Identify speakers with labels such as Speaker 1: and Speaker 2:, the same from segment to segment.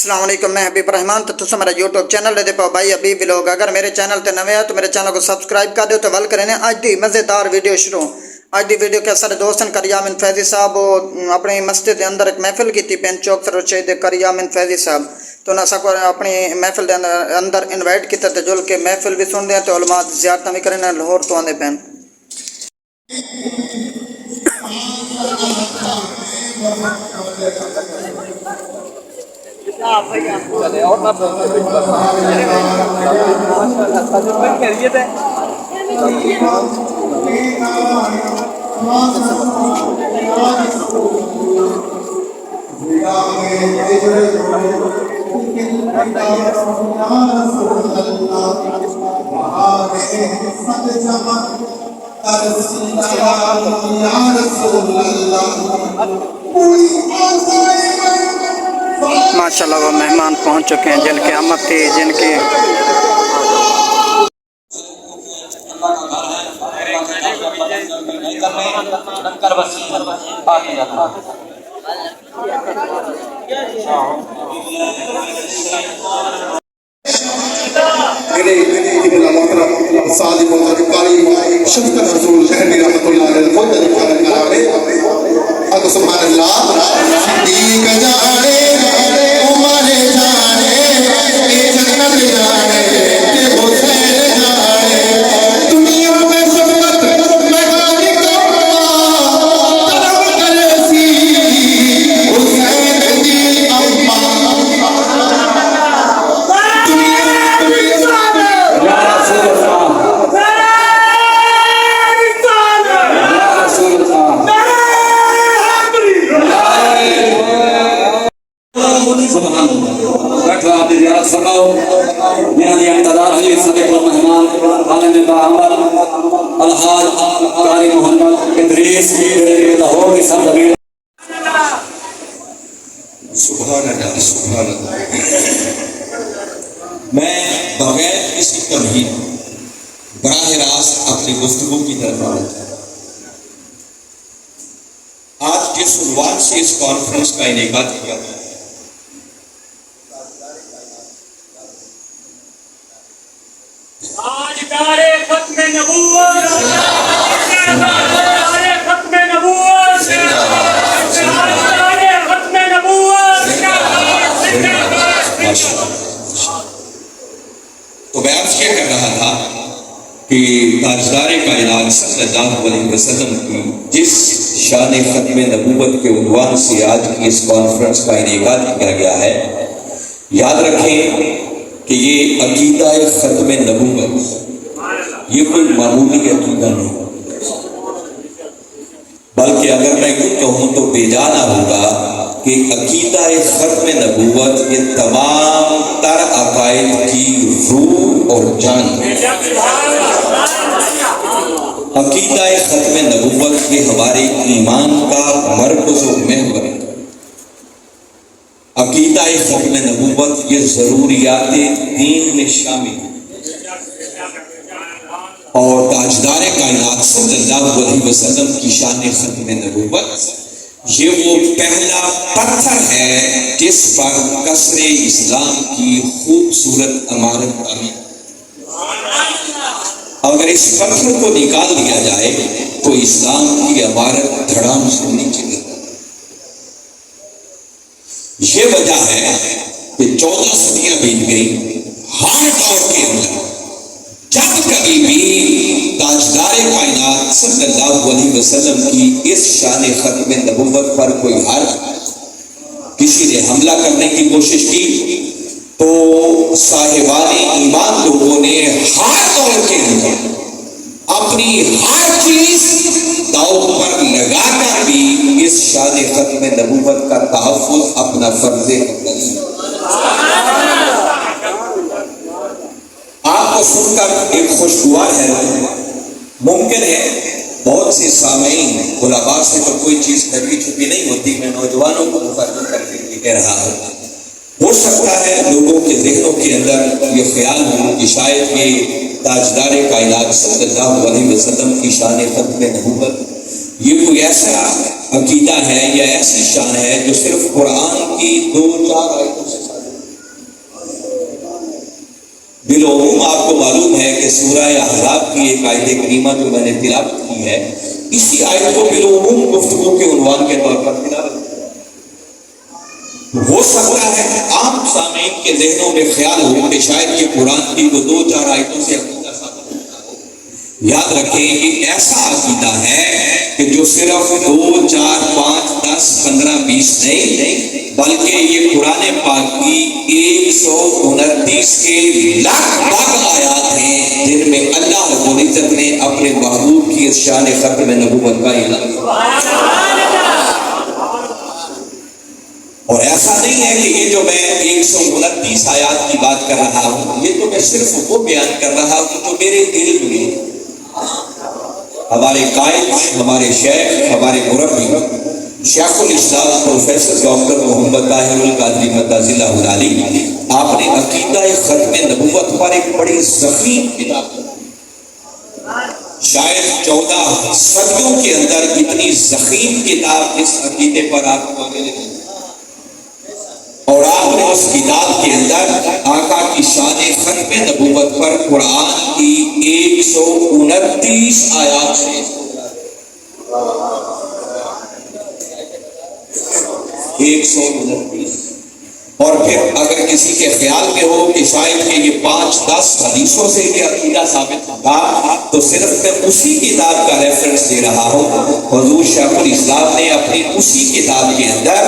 Speaker 1: السلام علیکم، میں حبیب رحمان تو تسا میرا یوٹیوب چینل دے پاؤ بھائی حبیب ولاگ۔ اگر میرے چینل تے نوے ہے تو میرے چینل کو سبسکرائب کر دیو تو ول کرنے اج دی مزیدار ویڈیو شروع۔ اج دی ویڈیو کے سارے دوستن کریامن فیضی صاحب اپنی مسجد دے اندر ایک محفل کیتی پین چوک سر شہید کریامن فیضی صاحب تو نہ سکو اپنی محفل دے اندر انوائٹ کیتا تے جل کے محفل بھی سن دے تے علماء زیارتاں بھی کرنے لاہور تو آندے پین۔ ماشاءاللہ وہ مہمان پہنچ چکے ہیں جن کے آمد تھی، جن کی
Speaker 2: سبحان اللہ۔ میں بغیر کسی تمہید براہ راست اپنی گفتگو کی طرف آنا چاہتا ہوں۔ آج جس عنوان سے اس کانفرنس کا انعقاد کیا گیا ہے،
Speaker 3: آج دارے ختم نبوت، دارے ختم نبوت، دارے ختم نبوت۔
Speaker 2: تو میں عرض کیا کر رہا تھا کہ تاجدار کائنات صلی اللہ علیہ وسلم کی جس شان ختم نبوت کے عنوان سے آج کی اس کانفرنس کا انعقاد کیا گیا ہے، یاد رکھیں کہ یہ عقیدہ ختم نبوت یہ کوئی معمولی عقیدہ نہیں، بلکہ اگر میں یوں کہوں تو بے جانا ہوگا کہ عقیدہ ختم نبوت یہ تمام تر عقائد کی روح اور جان ہے۔ عقیدہ ختم نبوت یہ ہمارے ایمان کا مرکز و محور ہے۔ عقیدہ ختم نبوت یہ ضروریات دین میں شامل ہے، اور تاجدار کائنات صلی اللہ علیہ وسلم کی شان ختم نبوت یہ وہ پہلا پتھر ہے جس پر قصر اسلام کی خوبصورت عمارت تعمیر۔ اگر اس پتھر کو نکال دیا جائے تو اسلام کی عمارت دھڑام سے نیچے گر جائے۔ یہ وجہ ہے کہ 14 صدیاں بیت گئی، ہر دور کے اندر جب کبھی بھی تاجدار کائنات صلی اللہ علیہ وسلم کی اس شان ختم نبوت پر کوئی کسی نے حملہ کرنے کی کوشش کی تو صاحبان ایمان لوگوں نے ہر دور کے اندر اپنی ہر چیز داؤ پر لگا کر بھی اس شان ختم نبوت کا تحفظ اپنا فرض آپ کو سن کر ایک خوشگوار ہے، ممکن ہے بہت سے سامعین علماء سے تو کوئی چیز کبھی چھپی نہیں ہوتی، میں نوجوانوں کو مخاطب کر کے کہہ رہا ہوں، ہو سکتا ہے لوگوں کے ذہنوں کے اندر یہ خیال ہو کہ شاید یہ تاجدار کائنات صلی اللہ علیہ وسلم کی شان ختم نبوت یہ کوئی ایسا عقیدہ ہے یا ایسی شان ہے جو صرف قرآن کی 2-4 آیتوں سے ثابت بالعموم آپ کو معلوم ہے کہ سورہ احزاب کی ایک آیت کریمہ جو میں نے تلاوت کی ہے، اسی آیت کو بالعموم گفتگو کے عنوان کے طور پر تلاوت کی۔ ہو سکتا ہے کہ عام سامعین کے ذہنوں میں خیال ہو کہ شاید یہ قرآن کی وہ 2-4 آیتوں سے عقیدہ ثابت ہوتا ہو۔ یاد رکھیں یہ ایسا عقیدہ ہے کہ جو صرف 2, 4, 5, 10, 15, 20 نہیں بلکہ یہ قرآن پاک کی 129 کے لگ بھگ آیات ہیں جن میں اللہ رب العزت نے اپنے محبوب کی شان ختم نبوت کا اعلان کیا۔ اور ایسا نہیں ہے کہ یہ جو میں 129 آیات کی بات کر رہا ہوں، یہ تو میں صرف وہ بیان کر رہا ہوں جو میرے علم میں ہمارے قائد، ہمارے شیخ، ہمارے مربی شیخ الاسلام پروفیسر ڈاکٹر محمد طاہر القادری مدعی اللہ علیہ، آپ نے عقیدہ ختم نبوت پر ایک بڑی ضخیم کتاب، شاید 14 صدیوں کے اندر اتنی ضخیم کتاب اس عقیدے پر آپ کو ملے، اور آپ نے اس کتاب کے اندر آقا کی شان ختم نبوت پر قرآن کی 129 آیات سے 129، اور پھر اگر کسی کے خیال میں ہو کہ شاید کہ یہ 5-10 حدیثوں سے یہ عقیدہ ثابت ہوگا تو صرف میں اسی کتاب کا ریفرنس دے رہا ہوں۔ حضور شیخ الاسلام نے اپنی اسی کتاب کے اندر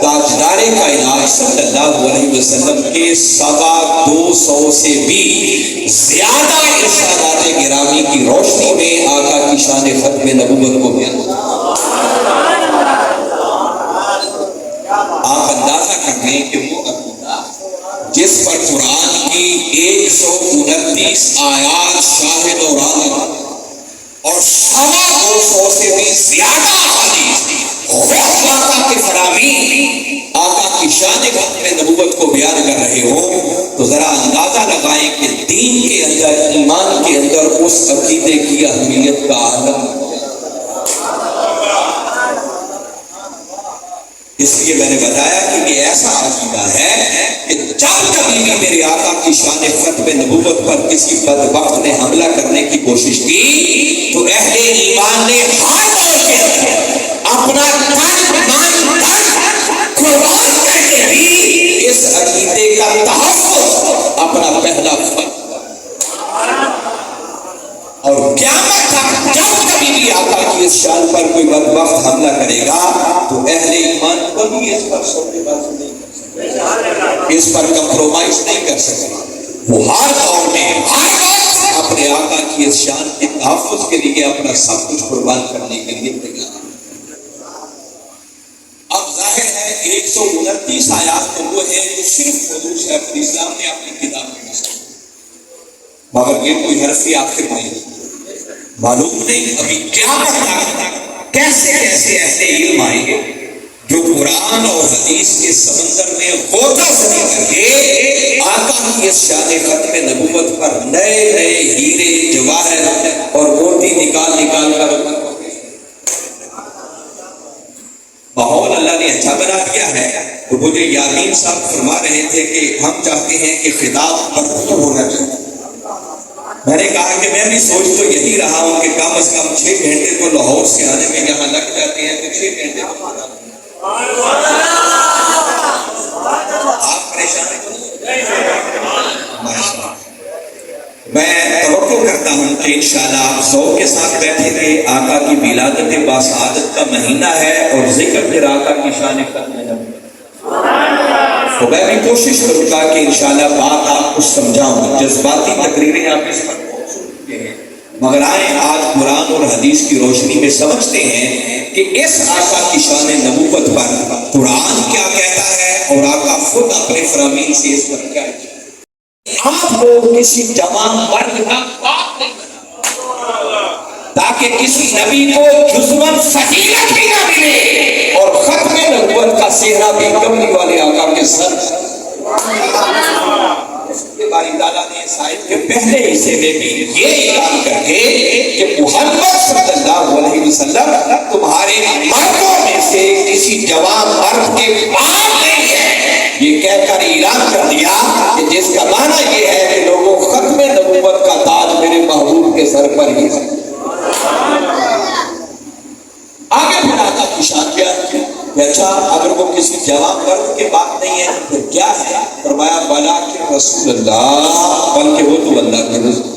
Speaker 2: تاجدار کائنات صلی اللہ علیہ وسلم کے 250 سے بھی زیادہ ارشادات گرامی کی روشنی میں آقا کی شان ختم نبوت کو بیان کیا۔ آپ اندازہ کر لیں کہ وہ عقیدہ جس پر قرآن کی 129 آیات شاہد اور عالم اور 250 سے بھی زیادہ حدیث آقا کے فرامین آقا کی شان ختم نبوت کو بیان کر رہے ہوں تو ذرا اندازہ لگائیں کہ دین کے اندر، ایمان کے اندر اس عقیدے کی اہمیت کا عالم۔ اس لیے میں نے بتایا کہ یہ ایسا عقیدہ ہے کہ جب کبھی بھی میرے آقا کی شان ختم نبوت پر کسی بدبخت نے حملہ کرنے کی کوشش کی تو اہل ایمان نے ہر دور کے اندر اپنا قربان کر کے بھی اس عقیدے کا تحفظ اپنا پہلا فرض، اور قیامت تک جب کبھی بھی آقا کی اس شان پر کوئی بدبخت حملہ کرے گا تو اہل ایمان کبھی اس پر سونے بازی نہیں کر سکتے، اس پر کمپرومائز نہیں کر سکتے۔ وہ ہر دور میں ہر وقت اپنے آقا کی اس شان کے تحفظ کے لیے اپنا سب کچھ قربان کرنے کے لیے تیار۔ اب ظاہر ہے 129 آیات تو وہ ہے جو صرف حضور شیخ الاسلام نے اپنی کتاب میں لکھی، مگر یہ کوئی حرفی آخر نہیں، معلوم نہیں ابھی قیامت تک کیسے کیسے ایسے علم آئیں گے جو قرآن اور حدیث کے سمندر میں غوطہ زنی کر کے آقا کی اس شان ختم نبوت پر نئے نئے ہیرے جواہر اور موتی نکال کر ماحول اللہ نے اچھا بنا دیا ہے۔ تو مجھے یاسین صاحب فرما رہے تھے کہ ہم چاہتے ہیں کہ خطاب پر ہونا چاہیے۔ میں نے کہا کہ میں بھی سوچ تو یہی رہا ہوں کہ کم از کم 6 گھنٹے تو لاہور سے آنے میں یہاں لگ جاتے ہیں، تو 6 گھنٹے آپ پریشان میں توقع کرتا ہوں کہ انشاءاللہ آپ ذوق کے ساتھ بیٹھیں گے۔ آقا کی ولادت باسعادت کا مہینہ ہے اور ذکر پھر آقا کی شان ختم نبوت، تو میں بھی کوشش کروں گا کہ انشاءاللہ بات آپ کو سمجھاؤں۔ جذباتی تقریریں آپ اس پر سنتے ہیں، مگر آئیں آج قرآن اور حدیث کی روشنی میں سمجھتے ہیں کہ اس آقا کی شان نبوت پر قرآن کیا کہتا ہے اور آقا خود اپنے فرامین سے اس پر کیا کہتا ہے۔ آپ لوگ کسی جوان مرد کا بات نہیں تاکہ کسی نبی کو جزمن فضیلت بھی نہ ملے اور ختم نبوت کا صحرا بھی کملی والے آقا کے سر۔ باری تعالیٰ نے اس آیت کے پہلے حصے میں بھی یہ اعلان کر کے کہ محمد صلی اللہ علیہ وسلم تمہارے مردوں میں سے کسی جوان مرد کے بعد نہیں ہے، یہ کہہ کر اعلان کر دیا کہ جس کا معنی یہ ہے کہ لوگوں سر پر ہی ہے۔ آگے پھر آقا کی شان بیان کی کہ اچھا اگر وہ کسی جوان مرد کے بات نہیں ہے پھر کیا ہے؟ فرمایا بلا کہ رسول اللہ، بلکہ وہ تو اللہ کے رسول۔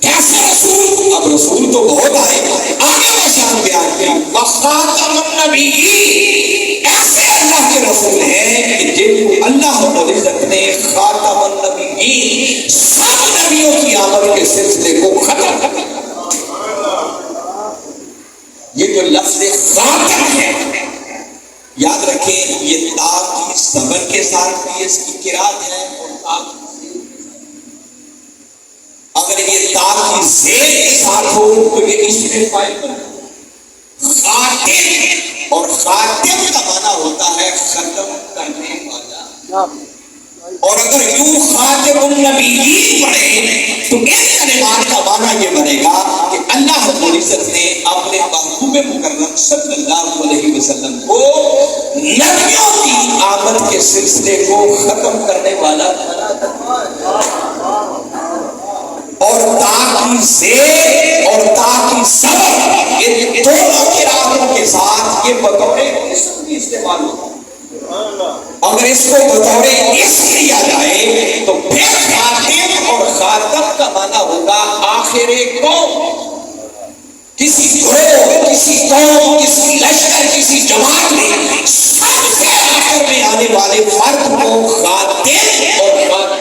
Speaker 2: کیسے رسول؟ اب رسول تو بہت آئے، آگے وہ شان بیان کی وخاتم النبیین، ایسے اللہ کے رسول ہیں کہ جن کو اللہ رب العزت نے خاتم النبیین، سب نبیوں کی آمد کے سلسلے کو ختم کر دیا۔ یہ جو لفظ خاتم ہے یاد رکھیں، یہ تا کی زبر کے ساتھ بھی اس کی قرات ہے، اور تا کی اگر یہ تا کی زیر کے ساتھ ہو تو یہ اسم فاعل بنے۔ خاتم، اور خاتم کا معنی ہوتا ہے ختم کرنے والا، اور اگر یوں خاتم النبیین پڑھے تو ان کلمات کا معنی یہ بنے گا کہ اللہ رب العزت نے اپنے محبوب مکرم صلی اللہ علیہ وسلم کو نبیوں کی آمد کے سلسلے کو ختم کرنے والا بنا دیا، اور تا کی زیر اور تا کی زبر یہ دونوں قراتوں کے ساتھ یہ بطور اسم بھی استعمال ہوتا ہے۔ اگر اس کو بطور اسم لیا جائے تو پھر خاتم اور خاتم کا معنی ہوگا آخر قوم، کسی گروہ، کسی قوم، کسی لشکر، کسی جماعت میں سب سے آخر میں آنے والے فرد کو خاتم اور خاتم،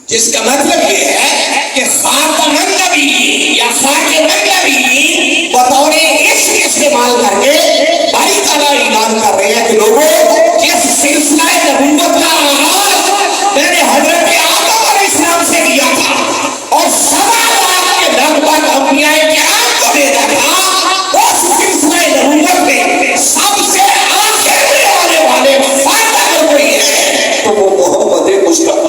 Speaker 2: جس کا مطلب یہ ہے کہ خاتم النبی یا خاتم النبی بطور اسم استعمال کر کے باری تعالیٰ اعلان کر رہے ہیں کہ لوگوں جس سلسلہ نبوت کا آغاز میں نے حضرت آدم علیہ السلام سے کیا تھا اور سماوات کے لگ بھگ انبیاء کرام کو دینا تھا، اس سلسلہ نبوت میں سب سے آخر میں آنے والے فرد اگر کوئی ہے تو وہ محمد مصطفیٰ۔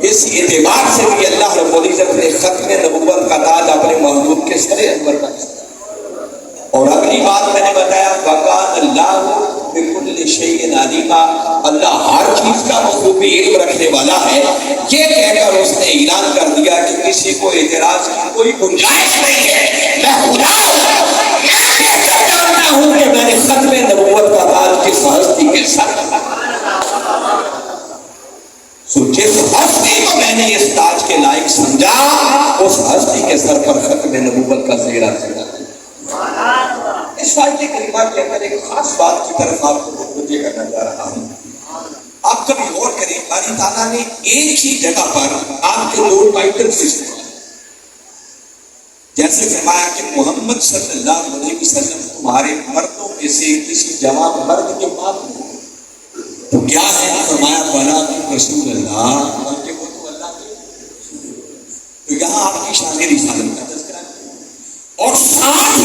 Speaker 2: اس اعتبار سے بھی اللہ رب العزت نے ختم نبوت کا تاج اپنے محبوب کے سر انور کا دیا۔ اور اگلی بات میں نے بتایا وَقَانَ اللَّهُ بِكُلِّ شَيْءٍ عَلِيمًا، اللہ ہر چیز کا بخوبی علم رکھنے والا ہے۔ یہ کہہ کر اس نے اعلان کر دیا کہ کسی کو اعتراض کی کوئی گنجائش نہیں ہے، میں خدا ہوں، میں بہتر جانتا ہوں کہ میں نے ختم نبوت کا تاج کس ہستی کے سر جس ہستی کو میں نے اس تاج کے لائق سمجھا اس ہستی کے سر پر ختم نبوت کا زیرہ چڑھا۔ اس آیت کریمہ کے اندر ایک خاص بات کی طرف آپ کو متوجہ کرنا چاہ رہا ہوں۔ آپ کبھی غور کریں، باری تعالیٰ نے ایک ہی جگہ پر آپ کے دو ٹائٹلز استعمال، جیسے فرمایا کہ محمد صلی اللہ علیہ وسلم تمہارے مردوں میں سے کسی جوان مرد کے باپ ہیں، تو کیا ہے؟ فرمایا بلا رسول اللہ، بلکہ وہ تو اللہ کے رسول۔ تو یہاں آپ کی شان رسالت کا تذکرہ ہے، اور ساتھ ہی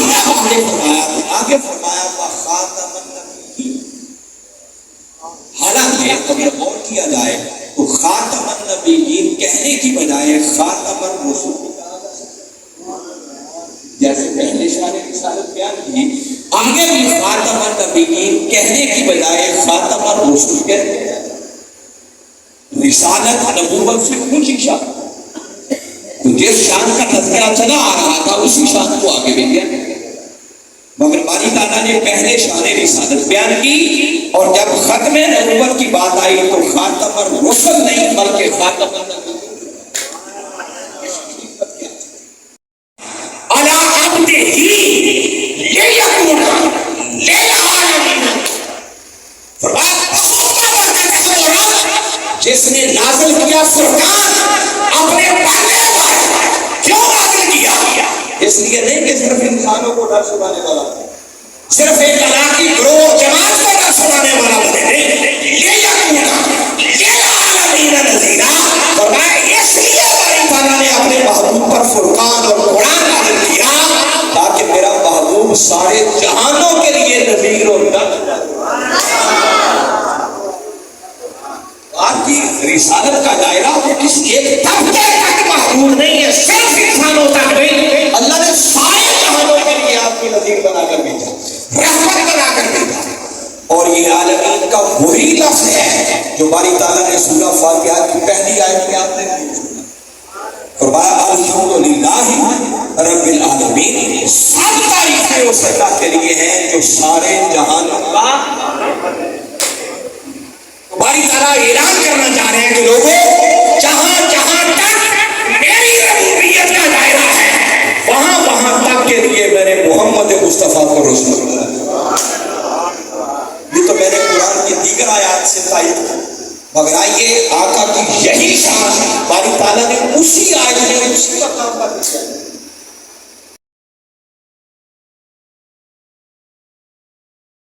Speaker 2: آگے فرمایا وخاتم النبیین۔ حالانکہ اگر غور کیا جائے تو خاتم النبیین کہنے کی بجائے خاتم الرسول کہا جا سکتا ہے، جیسے پہلے شان رسالت بیان کی، آگے بھی خاتم النبیین کہنے کی بجائے خاتم الرسول کہتے ہیں۔ رسالت نبوت سے اونچی شان، تو جس شان کا تذکرہ چلا آ رہا تھا اسی شان کو آگے بھی بیان کیا، مگر باری تعالیٰ نے پہلے شان رسالت بیان کی، اور جب ختم نبوت کی بات آئی تو خاتم الرسل نہیں بلکہ خاتم النبیین۔ جس نے نازل کیا فرقان اپنے بندے پر، کیوں نازل کیا؟ اس لیے نہیں کہ صرف انسانوں کو ڈر سنانے والا، صرف ایک علاقی گروہ جماعت کو ڈر سنانے والا بنے، نہیں، للعالمین نذیرا۔ فرمایا اس لیے باری تعالیٰ نے اپنے محبوب پر فرقان اور قرآن نازل کیا تاکہ میرا محبوب سارے جہانوں کے لیے نذیر اور ڈر۔ آپ کی رسالت کا دائرہ کسی ایک طبقے تک محدود نہیں ہے، صرف انسانوں تک نہیں، اللہ نے سارے جہانوں کے لیے آپ کی نذیر بنا کر بھیجا، رحمت بنا کر بھیجا، اور یہ عالم اس اللہ کے لیے ہیں جو سارے جہان کا باری تعالیٰ اعلان کرنا چاہ رہے ہیں کہ لوگوں جہاں جہاں تک میری ربوبیت کا دائرہ ہے وہاں وہاں تک کے لیے میں نے محمد مصطفیٰ کو رسول اللہ. یہ تو میں نے قرآن کی دیگر آیات سے تائید کی. مگر آئیے آقا کی یہی شان باری تعالیٰ نے اسی آیت میں اسی مقام پر دیا.